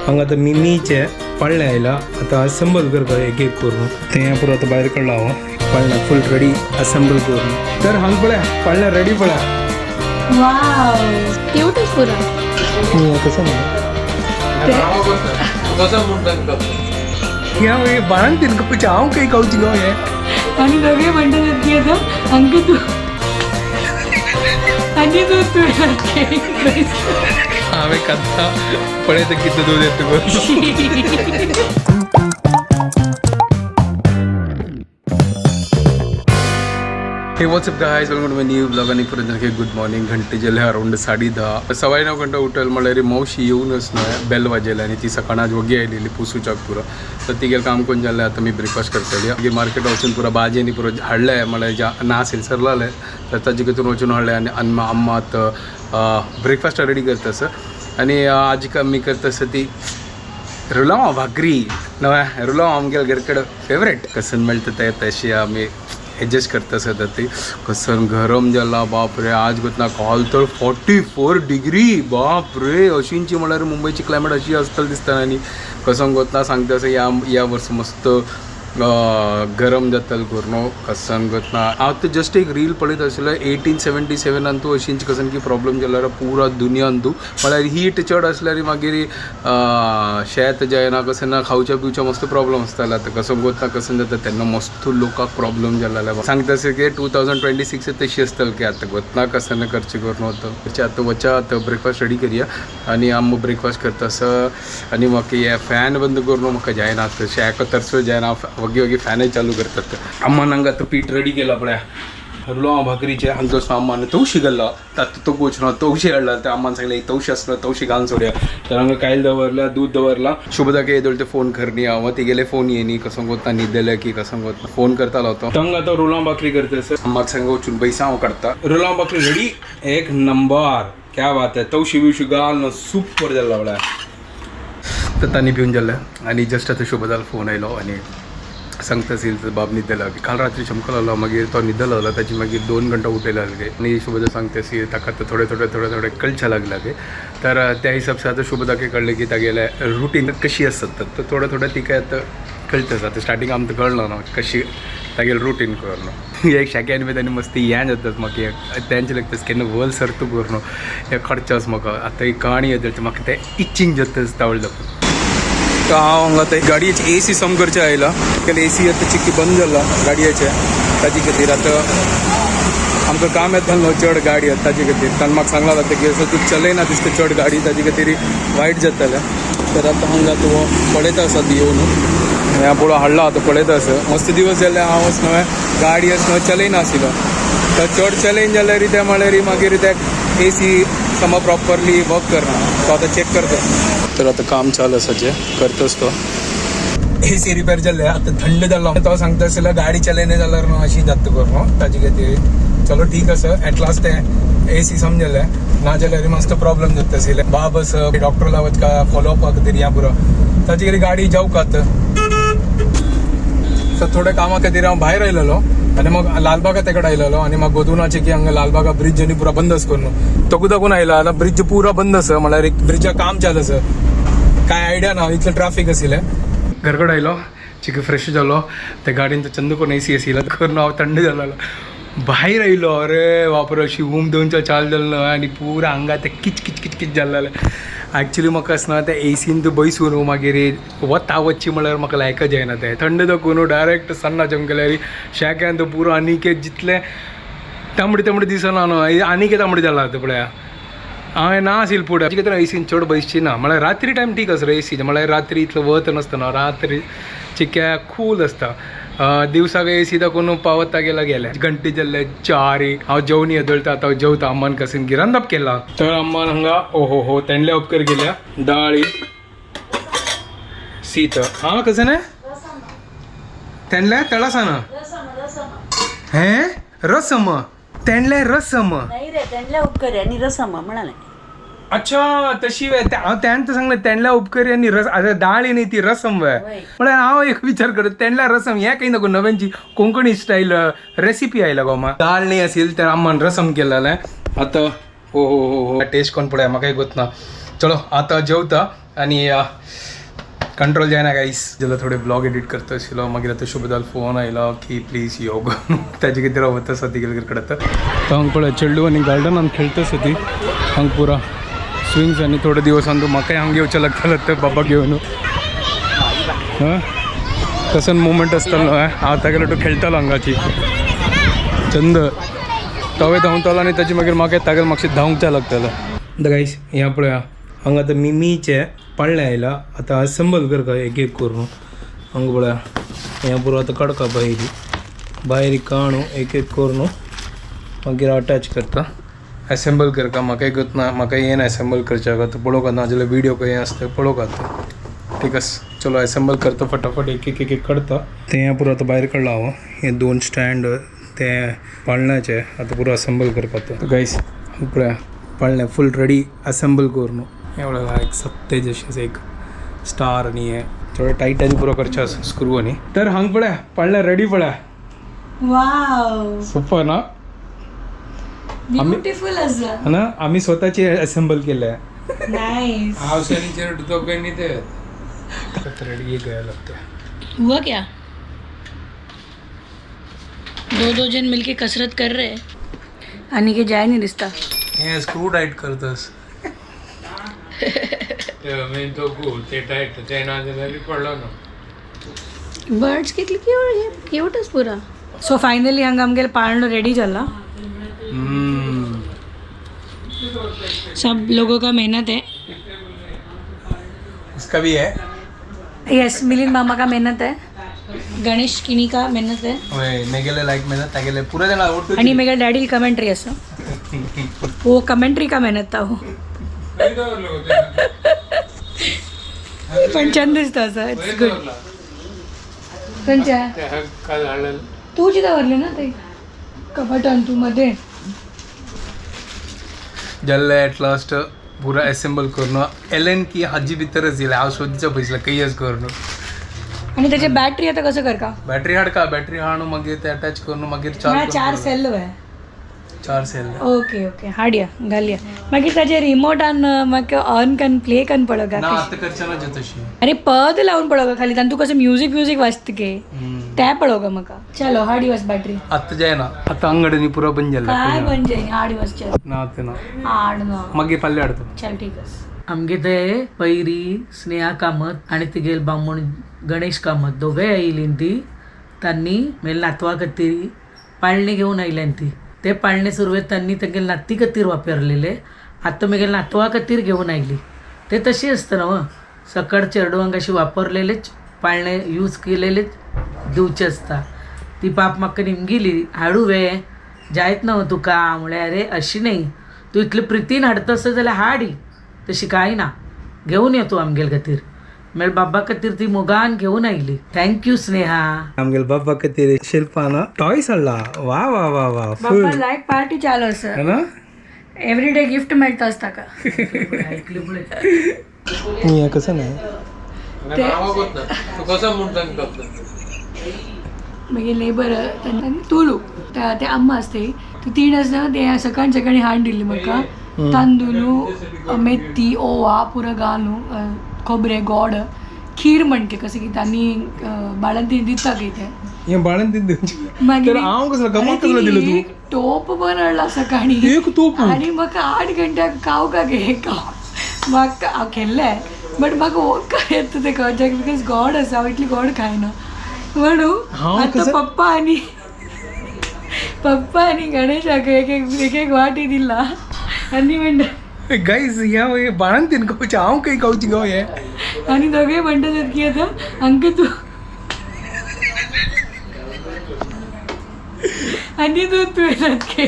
हांगा आतां मिमीचे पडले आयला आतां असेंबल करता एक एक करून तें पुरो आतां भायर काडला हांव पडला फुल रेडी असेंबल करून तर हांगा पळय पडला रेडी पळय वाव ब्यूटीफुल कसं या बाळान तिनका पुढच्या हांव काही खावची गो हे आणि नवे म्हणतात की आता अंक तू आणि तू हांवें खाता पळयता कितलो दूद येता गो हे what's up guys welcome to my new blog आणि परत गुड मॉर्निंग घंटे जेले अराउंड 10:30 9:15 घंटा उठल म्हळ्यार मावशी येऊनच न्हय बेल वाजयला आनी ती सकाळी वगी आयलेली पुसूच्याक पुरो तर ती गेल काम करून जाल्लें आतां मी ब्रेकफास्ट करतली मागीर मार्केट वचून पुरो भाजी आनी पुरो हाडलें म्हळ्यार नासिल सरलाले तर ताजे भितर वचून हाडलें आनी अम्मा आतां ब्रेकफास्ट रेडी करता सर आनी आज आमी करता आसा ती रुलांव भाकरी नव्या रुलांव आमगेल घर कडेन फेवरेट कसन मेळटा ते तशी आमी एडजस्ट करता सर ती कसन गरम जाला बाप रे आज गोतना कॉल तर 44 डिग्री बाप रे अशींची म्हळ्यार मुंबयची क्लायमेट अशी आसतली दिसता आनी कसन गोतना सांगता असं या वर्स मस्त गरम जातल गोरनो कसन गोतना हांव तर जस्ट एक रील पळयत आसलें 1877 तूं अशींची कसन की प्रॉब्लम जाल्यार पुरा दुनियान तूं म्हळ्यार हीट चड आसल्यार मागीर शेत जायना कसन खावच्या पिवच्या मस्त प्रॉब्लम आसताले आतां कसन गोतना कसन जाता तेन्ना मस्त लोकांक प्रॉब्लम जाल्ले सांगता अशें की 2026 तशी आसतली की आतां गोतना कसन करचें करून वता आतां वचा आतां ब्रेकफास्ट रेडी करया आनी आम ब्रेकफास्ट करता आसा आनी म्हाका हे फॅन बंद करून म्हाका जायना शेक तरसो जायना वगी वगी फॅनय चालू करतात अम्मान हांगा आतां पीठ रेडी केला पळय रुलांव भाकरीचे हांगा तसो अम्मान तवशी घाल्ला तातूंत तो गोचना तवशी हाडला त्या अम्मान सांगलें तवशी आसना तवशी घालून सोडया तर हांगा कायल दवरला दूध दवरला शुभदाक येदोळ ते फोन करनी हांव ती गेले फोन येनी कसं गोतना न्हिदले की कसं गोतना फोन करतालो तो हांगा आतां रुलांव भाकरी करता सर अम्माक सांग वचून पयसा हांव काडटा रुलांव भाकरी रेडी एक नंबर क्या बात है तवशी बिवशी घाल सुपर जाल्ला पळय तर तांणी पिवन जाल्ले आनी जस्ट आतां शुभदाक फोन आयलो आनी सांगता असेल तर बाब न्हिदला काल रात्री चमकलो मागीर तो न्हिदलो ताची मागीर 2 घंटा उठयला गे आनी शुभदा सांगता असेल ताका थोडे कळच्या लागला गे तर त्या हिसाब से आतां शुभदाके कळलें की तागेले रुटीन कशी आसता तर थोडे तिका आतां कळटा आतां स्टार्टींग आमकां कळना न्हू कशी तागेलें रुटीन करून एक शेक्यान बी तांणी मस्ती हें जातात म्हाका तेंचे लागता केन्ना वल सर्त करून हे खर्चास म्हाका आतां एक कहाणी येता म्हाका तें इचिंग जाता तावळ्ळें तो हांव हांगा ते गाडयेची AC सम करचें आयला AC आतां चिक्की बंद जाला गाडयेचे ताजे खातीर आतां आमकां काम येता न्हू चड गाडी ताजे खातीर ताणें म्हाका सांगला जाता की असो तूं चलयना दिसता चड गाडी ताजे खातीर वायट जातालें तर आतां हांगा तो पळयता आसा ती येवन ह्या पुढो हाडला आतां पळयता आसा मस्त दिवस जाले हांव नवे गाडी आसा चलयना आशिल्लो तर चड चलयन जाल्यार ते म्हळ्यार मागीर ते AC सम प्रॉपरली वर्क करना तो आतां चॅक करता तर आतां काम चालू आसा जे करताच तो AC रिपेर जाल्ले आतां थंड जालो तो सांगता आसलो गाडी चलयना जाल्यार न्हू अशी जाता करून ताजे खातीर चलो ठीक आसा एट लास्ट ते AC समजले ना जाल्यार मस्त प्रॉब्लम जाता आशिल्ले बाब आसा डॉक्टरला वचका फॉलोअप खातीर या पुरो ताजे खातीर गाडी जावकात तर थोड्या कामा खातीर हांव भायर आयलेलो आनी मग लालबागा तेकड आयलेलो आनी म्हाका गोदूनाचे की हांगा लालबागा ब्रिज आनी पुरा बंद आसा करून तो दाखून आयला आतां ब्रिज पुरा बंद आसा म्हळ्यार एक ब्रिजा काम चालू आसा काय आयडिया ना इतलें ट्राफीक आशिल्लें घर कडेन आयलो चिकी फ्रेश जालो त्या गाडयेन चंद करून AC आशिल्लो करून हांव थंड जालो भायर आयलो अरे वापर अशी ऊम दोनच्या चाल जाल्लो आनी पुरा हांगा ते किच जाल्लें एक्चुअली म्हाका आसना ते ACन तूं बसून मागीर वता वच्ची म्हळ्यार म्हाका लायकच जायना ते थंड दाखोवन डायरेक्ट सन्ना चमकल्यार शेक्यान तो पुरो आनीक जितले तांबडी दिसना न्हू आनीक तांबडी जाला तो पळय हांवें ना आशिल्लें फुडें ताजे खातीर ACन चड बसची ना म्हळ्यार रात्री टायम ठीक आसा AC म्हळ्यार रात्री इतलो वत नासतना रात्री चिक्या कूल आसता दिवसाक AC दाखोवन पावता गेले घंटे जाल्ले 4 हांव जेवण येदळटा आतां जेवता अम्मान कसन गिरांदप केला तर अम्मान हांगा ओहो तेंडले उपकार गेल्या डाळी शीत हां कसन तेंडले तळासाना हें रसम तेंडले रसम नाही रे तेंडले उपकारी आणि रसम म्हणाले अच्छा तशी हांव तेन्ना सांगलें तेंडल्या उपकारी आनी रस आतां दाळ न्ही ती रसम म्हळ्यार हांव एक विचार करत तेंडल्या रसम हें काही नको नव्यांची कोंकणी स्टायल रेसिपी आयला गो म्हाका दाळ न्ही आशिल्ली तर अम्मान रसम केलेलें आतां हो टेस्ट कोण पळय म्हाका एक गोतना चलो आता जेवता आणि कंट्रोल जायना गाईस ज्याला थोडे ब्लॉग एडिट करता आशिल्लो मागीर आतां शुभदाल फोन आयलो की प्लीज योग ताजे कितें रावता सती गेले कळटा तो हांगा पळय चेडू आनी गार्डनान खेळटा सती हांगा पुरा स्विंग्स आनी थोडे दिवसान तूं म्हाकाय हांगा येवचें लागतलें ते बाबा घेवन हां तसं मोमेंट आसतालो हांव ताका लागून खेळटालो हांगाची चंद तवे धांवतालो आनी ताचे मागीर म्हाका ताका म्हाका धांवचें लागतालो गाईस ह्या पळया हांगा आतां मिमीचे पाळणे आयला आतां असेंबल करता एक एक करून हांगा पळया ह्या पुरो आतां काडका भायर काणू एक एक करून मागीर अटॅच करता असेंबल करता म्हाका गत ना म्हाका येना असेंबल करच्याक आतां पळोवंक ना जाल्यार व्हिडिओ खंय आसता पळोवंक आता ठीक आसा चलो असेंबल करता फटाफट एक एक एक एक काडता तें ह्या पुरो आतां भायर काडला हांव हे 2 स्टँड ते पाळण्याचे आतां पुरो असेंबल करपाक गायस पळया पाळणे फुल रेडी असेंबल करून एवढं एक सत्ते जशें एक स्टार आणि हे थोडं टाईट आनी पुरो करचें आसा स्क्रू आनी तर हांगा पळया पाळणे रेडी पळया वाव सोपं ना ब्युटिफुल असं ना आम्ही स्वतःचे असेंबल केले नाइस हावसानीचेर दोघांनी ते रेडी ये गया लगता है हुआ क्या दो जन मिलके कसरत कर रहे आणि के जाय नहीं दिसता हे स्क्रू टाईट करतस मैं तो को ते टाइट ते ना जरी पडलो ना बर्ड्स कितली क्यूटच पुरा सो फायनली हांगा आमगेले पाळणो रेडी जाला सब लोगों का मेहनत है इसका भी है यस मिलिंद मामा का मेहनत है गणेश किनी का मेहनत है ओए मेगेले लाइक मेहनत तागेले पूरे जण आवडतो आणि मेगा डॅडी कमेंट्री असं वो कमेंट्री का मेहनत था वो पण छान दिसतं असं इट्स गुड त्यांच्या काल आलं तू जिथं भरले ना ते कपाटन तू मध्ये जल्ले ॲट लास्ट पुरा असेंबल करून एलेन की हाजी भितरच येयला हांव सोदीचो पयसला कैयच करून आणि त्याची बॅटरी आता कसं कर का बॅटरी हाडका बॅटरी हाडून मागीर ते अटॅच करून मागीर मला चार 4 सेल आहे 4 सेल ओके ओके हाडया घालया मागीर ताचे रिमोट आन म्हाका ऑन कन प्ले कन पडो ना का आता करचना जे तशी अरे पद लावून पडो का खाली तू कसं म्युझिक वाजत के त्या पडो का म्हाका चलो हाडी वाज बॅटरी आता जायना आता अंगडनी पुरा बंद झाला काय म्हणजे हाडी वाजचे ना आता ना हाड ना मागीर फाल्ले हाडतो चल ठीक आहे आमगे ते पैरी स्नेहा कामत आणि तिगेल बामण गणेश कामत दोघे आयलीन ती त्यांनी मेल नातवा कत्तीरी पाळणे घेऊन आयल्यान ती ते पाळणे सुरवेत त्यांनी तेगेल नाती कत्तीर वापरलेले आता मेगेल नातवा कत्तीर घेऊन आयली ते तशी असतं ना सकड चेडवांक अशी वापरलेलेच पाळणे यूज केलेलेच दिवचे असता ती बाप म्हाका निमगिली हाडू वे जायत ना तुका म्हळ्यार अरे अशी नाही तू इतले प्रितीन हाडतस जाल्यार हाडी तशी काय ना घेऊन येतो आमगेल खातीर मेळ बाबा खातीर ती मोगान घेऊन आयली थँक्यू स्नेहा आमगेल बाबा खातीर शिल्पान टॉयस हाडला वा वा वा वा बाबा लायक पार्टी चालू असं है ना एव्हरीडे गिफ्ट मेळटा असता का मी कसं नाही तू कसं म्हणता मागीर लेबर तुळू ते अम्मा असते ती 3 असता ते सकाळी हाड दिली म्हाका तांदूळ मेथी ओवा पुरं घालून खोबरे गोड खीर म्हणके कसं की त्यांनी बाळांत दिता की ते हे बाळन दिले मागीर हांव कसलो गमत कसलो दिलो तू टोप बनवला सकाळी एक तोप आणि म्हाका 8 घंट्याक खाव का घे खाव म्हाका हांव खेळ्ळें बट म्हाका वोका येता ते कळच्याक बिकॉज गोड आसा हांव इतली गोड खायना म्हणून आतां पप्पा आनी गणेशाक एक एक वाटी दिला आनी म्हणटा गाईज ह्या बाळन तीन खावचे हांव काही खावची गो हे आणि दोघे म्हणतात की आता अंक तू आणि दूध पिळतात की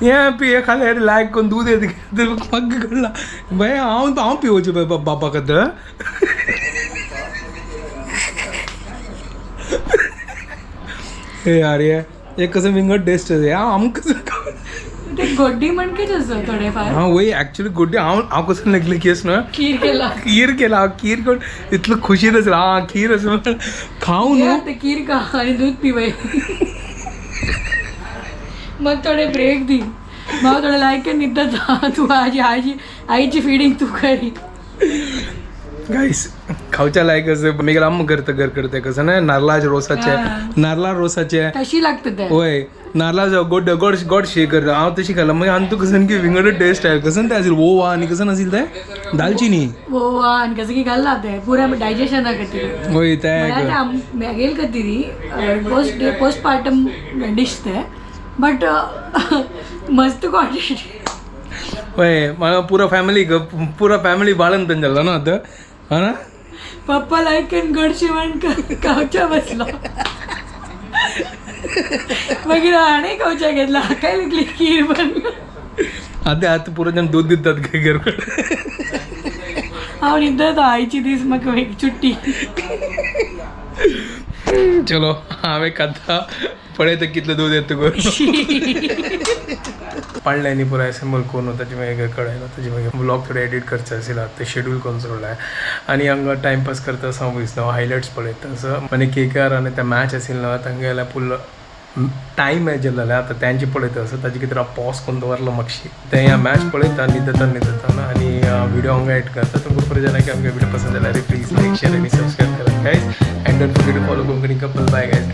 हे पिये खाले लायक कोण दूध येते मग कडला बाय हांव पिवचे बाबा खातीर हे यार हे कसं विंगड टेस्ट आहे आमकां ते गोड्डी म्हणकेच असतो थोडेफार हां वय ॲक्च्युली गोड्डी हांव कसं लागले की ना खीर केला खीर करून इतलं खुशीन आसलो खीर असं खाऊ न्हू ते खीर खा आणि दूध पिवय मग थोडे ब्रेक दी म्हाका थोडं लायक न्हिदता तू आईची फिडींग तू करी गाईस खावच्या लायक असं मी आम करते कसं ना नारळा रोसाचे तशी लागतं ते होय नारळा गोड शे कर हांव तशी खाल्ला मागीर आनी तू कसं की विंगड टेस्ट आहे कसं ते असेल ओवा आणि कसं नसेल ते दालचिनी आणि कसं की घालला ते पुऱ्या डायजेशन खातीर होय ते मेगेल खातीर पोस्टपार्टम डिश ते बट मस्त क्वांटिटी होय मला पुरा फॅमिली बाळंत झाला ना आता हा ना पप्पा लायक गडशी म्हण खावच्या बसलो मागीर हाणें खावच्या घेतला काय लिखली खीर बनलो आता पुरा जण दूध दितात काय घरकडे हांव न्हिदता आईची दीस म्हाका एक चुट्टी चलो हांवें खाता पळयता कितलं दूध येतं करून पाळल्यांनी पुरा असेंबल करून ताजे मागीर कळयला ताजे मागीर ब्लॉग थोडे एडिट करचे आशिल्ला ते शेड्यूल करून सोडलाय आणि हांगा टायमपास करता असो हांव वयसलो हायलायट्स पळयता असं आनी केकेआर आनी ते मॅच आशिल्लो न्हू तांकां गेल्यार फुल टायम मॅच जाल्लो आतां तेंचे पळयता असं ताजे कितें पॉज करून दवरलो मातशी ते ह्या मॅच पळयता न्हिदता ना आनी व्हिडिओ हांगा एड करता तो भरपूर जाणांक आमगे व्हिडिओ पसंद जाल्यार प्लीज लायक शेअर आनी सबस्क्रायब करा guys and don't forget to follow Konkani couple bye guys.